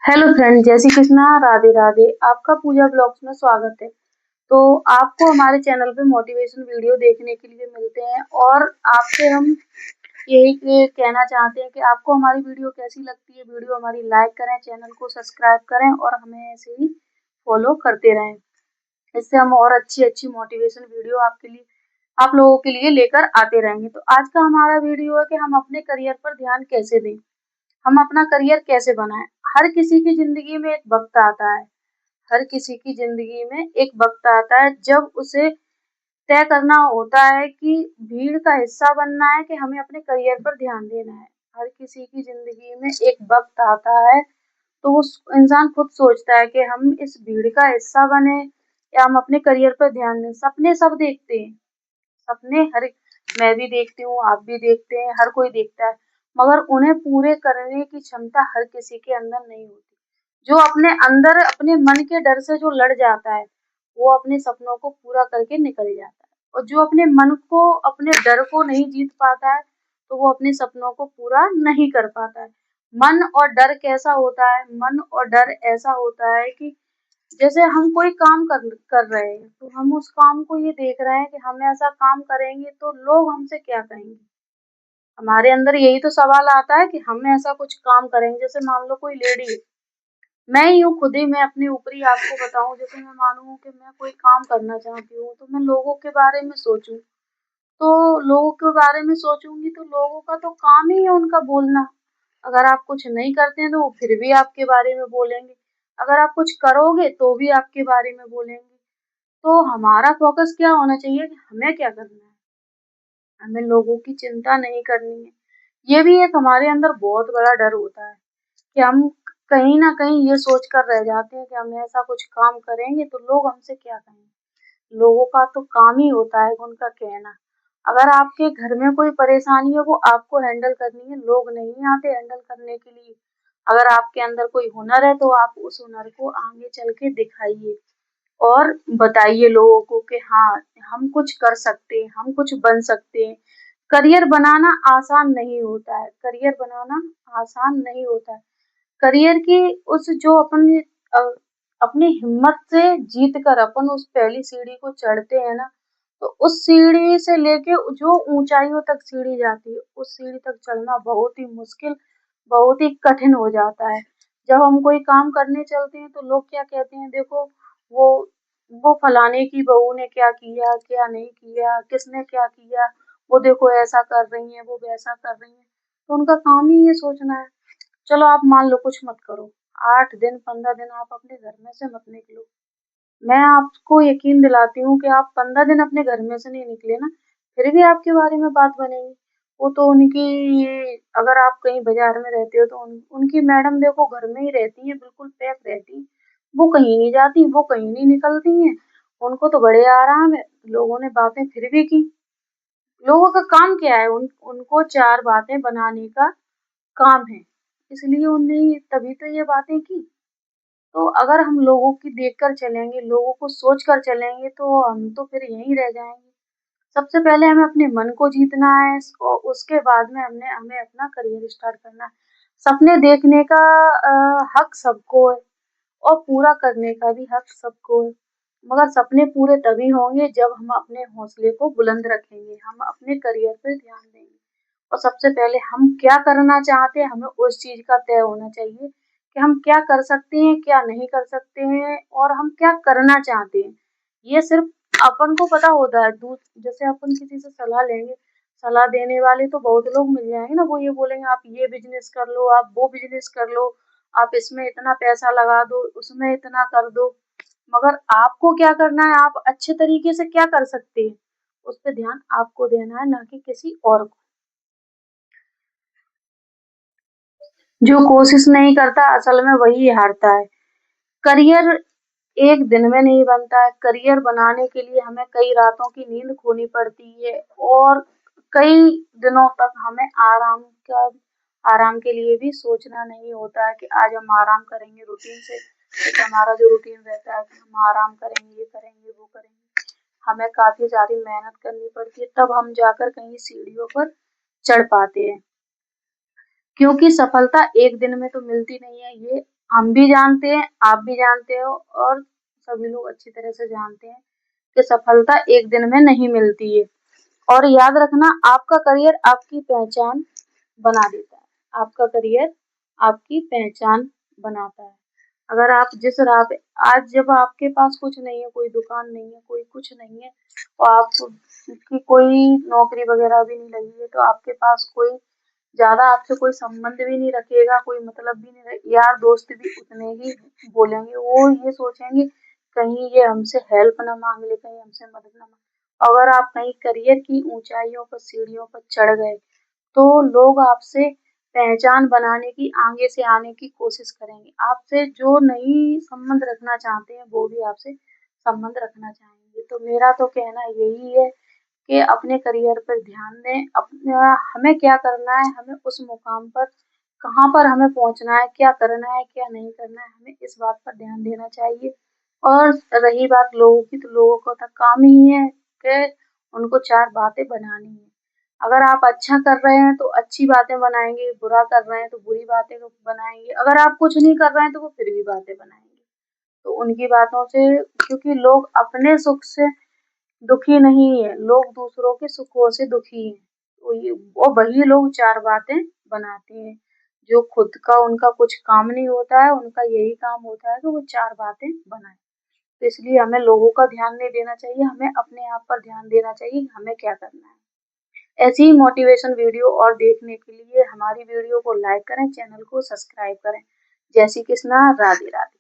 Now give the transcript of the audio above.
Hello friend, जय श्री कृष्णा, राधे राधे। आपका पूजा blogs में स्वागत है। तो आपको हमारे चैनल पे मोटिवेशन वीडियो देखने के लिए मिलते हैं और आपसे हम यही कहना चाहते हैं कि आपको हमारी वीडियो कैसी लगती है। वीडियो हमारी लाइक करें, चैनल को सब्सक्राइब करें और हमें ऐसे ही फॉलो करते रहें। इससे हम और अच्छी अच्छी मोटिवेशन वीडियो आप लोगों के लिए लेकर आते रहेंगे। तो आज का हमारा वीडियो है कि हम अपने करियर पर ध्यान कैसे दें, हम अपना करियर कैसे बनाएं। हर किसी की जिंदगी में एक वक्त आता है, हर किसी की जिंदगी में एक वक्त आता है जब उसे तय करना होता है कि भीड़ का हिस्सा बनना है कि हमें अपने करियर पर ध्यान देना है। हर किसी की जिंदगी में एक वक्त आता है तो वो इंसान खुद सोचता है कि हम इस भीड़ का हिस्सा बने या हम अपने करियर पर ध्यान दें। सपने सब देखते हैं, सपने मैं भी देखती हूँ, आप भी देखते हैं, हर कोई देखता है, मगर उन्हें पूरे करने की क्षमता हर किसी के अंदर नहीं होती। जो अपने अंदर अपने मन के डर से जो लड़ जाता है वो अपने सपनों को पूरा करके निकल जाता है, और जो अपने मन को अपने डर को नहीं जीत पाता है तो वो अपने सपनों को पूरा नहीं कर पाता है। मन और डर कैसा होता है? मन और डर ऐसा होता है कि जैसे हम कोई काम कर रहे हैं तो हम उस काम को ये देख रहे हैं कि हम ऐसा काम करेंगे तो लोग हमसे क्या कहेंगे। हमारे अंदर यही तो सवाल आता है कि हम ऐसा कुछ काम करेंगे, जैसे मान लो कोई लेडी है, मैं ही हूँ खुद ही, मैं अपने ऊपर ही आपको बताऊं, जैसे मैं मानूं कि मैं कोई काम करना चाहती हूँ तो मैं लोगों के बारे में सोचूं, तो लोगों के बारे में सोचूंगी तो लोगों का तो काम ही है उनका बोलना। अगर आप कुछ नहीं करते हैं तो वो फिर भी आपके बारे में बोलेंगे, अगर आप कुछ करोगे तो भी आपके बारे में बोलेंगे। तो हमारा फोकस क्या होना चाहिए कि हमें क्या करना है, हमें लोगों की चिंता नहीं करनी है। ये भी एक हमारे अंदर बहुत बड़ा डर होता है कि हम कहीं ना कहीं ये सोच कर रह जाते हैं कि हम ऐसा कुछ काम करेंगे तो लोग हमसे क्या कहेंगे। लोगों का तो काम ही होता है उनका कहना। अगर आपके घर में कोई परेशानी है वो आपको हैंडल करनी है, लोग नहीं आते हैंडल करने के लिए। अगर आपके अंदर कोई हुनर है तो आप उस हुनर को आगे चल के दिखाइए और बताइए लोगों को कि हाँ, हम कुछ कर सकते हैं, हम कुछ बन सकते हैं। करियर बनाना आसान नहीं होता है, करियर बनाना आसान नहीं होता है। करियर की उस जो अ, अपनी हिम्मत से जीत कर अपन उस पहली सीढ़ी को चढ़ते हैं ना, तो उस सीढ़ी से लेके जो ऊंचाइयों तक सीढ़ी जाती है, उस सीढ़ी तक चढ़ना बहुत ही मुश्किल, बहुत ही कठिन हो जाता है। जब हम कोई काम करने चलते हैं तो लोग क्या कहते हैं, देखो वो वो फलाने की बहू ने क्या किया, क्या नहीं किया, किसने क्या किया, वो देखो ऐसा कर रही है, वो वैसा कर रही है। तो उनका काम ही ये सोचना है। चलो आप मान लो कुछ मत करो, 8 दिन 15 दिन आप अपने घर में से मत निकलो, मैं आपको यकीन दिलाती हूँ कि आप 15 दिन अपने घर में से नहीं निकले ना, फिर भी आपके बारे में बात बनेगी। वो तो उनकी ये, अगर आप कहीं बाजार में रहते हो तो उनकी मैडम देखो घर में ही रहती है, बिल्कुल पैक रहती है, वो कहीं नहीं जाती, वो कहीं नहीं निकलती हैं, उनको तो बड़े आराम है। लोगों ने बातें फिर भी की। लोगों का काम क्या है? उनको चार बातें बनाने का काम है, इसलिए उन्हें तभी तो ये बातें की। तो अगर हम लोगों की देखकर चलेंगे, लोगों को सोच कर चलेंगे तो हम तो फिर यहीं रह जाएंगे। सबसे पहले हमें अपने मन को जीतना है और उसके बाद में हमने हमें अपना करियर स्टार्ट करना है। सपने देखने का हक सबको है और पूरा करने का भी हक सबको है, मगर सपने पूरे तभी होंगे जब हम अपने हौसले को बुलंद रखेंगे, हम अपने करियर पर ध्यान देंगे। और सबसे पहले हम क्या करना चाहते हैं हमें उस चीज का तय होना चाहिए कि हम क्या कर सकते हैं, क्या नहीं कर सकते हैं, और हम क्या करना चाहते हैं। ये सिर्फ अपन को पता होता है। जैसे अपन किसी से सलाह लेंगे, सलाह देने वाले तो बहुत लोग मिल जाएंगे ना, वो ये बोलेंगे आप ये बिजनेस कर लो, आप वो बिजनेस कर लो, आप इसमें इतना पैसा लगा दो, उसमें इतना कर दो। मगर आपको क्या करना है, आप अच्छे तरीके से क्या कर सकते हैं, उस पर ध्यान आपको देना है, ना कि किसी और को। जो कोशिश नहीं करता असल में वही हारता है। करियर एक दिन में नहीं बनता है, करियर बनाने के लिए हमें कई रातों की नींद खोनी पड़ती है और कई दिनों तक हमें आराम के लिए भी सोचना नहीं होता है कि आज हम आराम करेंगे रूटीन से। एक हमारा जो रूटीन रहता है कि हम आराम करेंगे, ये करेंगे, वो करेंगे, हमें काफी सारी मेहनत करनी पड़ती है, तब हम जाकर कहीं सीढ़ियों पर चढ़ पाते हैं। क्योंकि सफलता एक दिन में तो मिलती नहीं है, ये हम भी जानते हैं, आप भी जानते हो और सभी लोग अच्छी तरह से जानते हैं कि सफलता एक दिन में नहीं मिलती है। और याद रखना, आपका करियर आपकी पहचान बना देता है। आपका करियर आपकी पहचान बनाता है। अगर आप जिस राह पे आज, जब आपके पास कुछ नहीं है, कोई दुकान नहीं है, कोई कुछ नहीं है, और आपकी कोई नौकरी वगैरह भी नहीं लगी है, तो आपके पास कोई ज़्यादा आपसे कोई संबंध भी नहीं रखेगा, कोई मतलब भी नहीं रहे, यार दोस्त भी उतने ही बोलेंगे। वो ये सोचेंगे कहीं ये हमसे हेल्प ना मांग ले, कहीं हमसे मदद ना मांग। अगर आप कहीं करियर की ऊंचाइयों पर, सीढ़ियों पर चढ़ गए, तो लोग आपसे पहचान बनाने की, आगे से आने की कोशिश करेंगे। आपसे जो नहीं संबंध रखना चाहते हैं, वो भी आपसे संबंध रखना चाहेंगे। तो मेरा तो कहना यही है कि अपने करियर पर ध्यान दें। अपना हमें क्या करना है, हमें उस मुकाम पर कहाँ पर हमें पहुंचना है, क्या करना है, क्या नहीं करना है, हमें इस बात पर ध्यान देना चाहिए। और रही बात लोगों की, तो लोगों का तो काम ही है कि उनको चार बातें बनानी है। अगर आप अच्छा कर रहे हैं तो अच्छी बातें बनाएंगे, बुरा कर रहे हैं तो बुरी बातें बनाएंगे, अगर आप कुछ नहीं कर रहे हैं तो वो फिर भी बातें बनाएंगे। तो उनकी बातों से, क्योंकि लोग अपने सुख से दुखी नहीं है, लोग दूसरों के सुखों से दुखी हैं। तो ये वो वही लोग चार बातें बनाते हैं, जो खुद का उनका कुछ काम नहीं होता है, उनका यही काम होता है कि वो चार बातें बनाएं। तो इसलिए हमें लोगों का ध्यान नहीं देना चाहिए, हमें अपने आप पर ध्यान देना चाहिए, हमें क्या करना है। ऐसी ही मोटिवेशन वीडियो और देखने के लिए हमारी वीडियो को लाइक करें, चैनल को सब्सक्राइब करें। जय श्री कृष्णा, राधे राधे।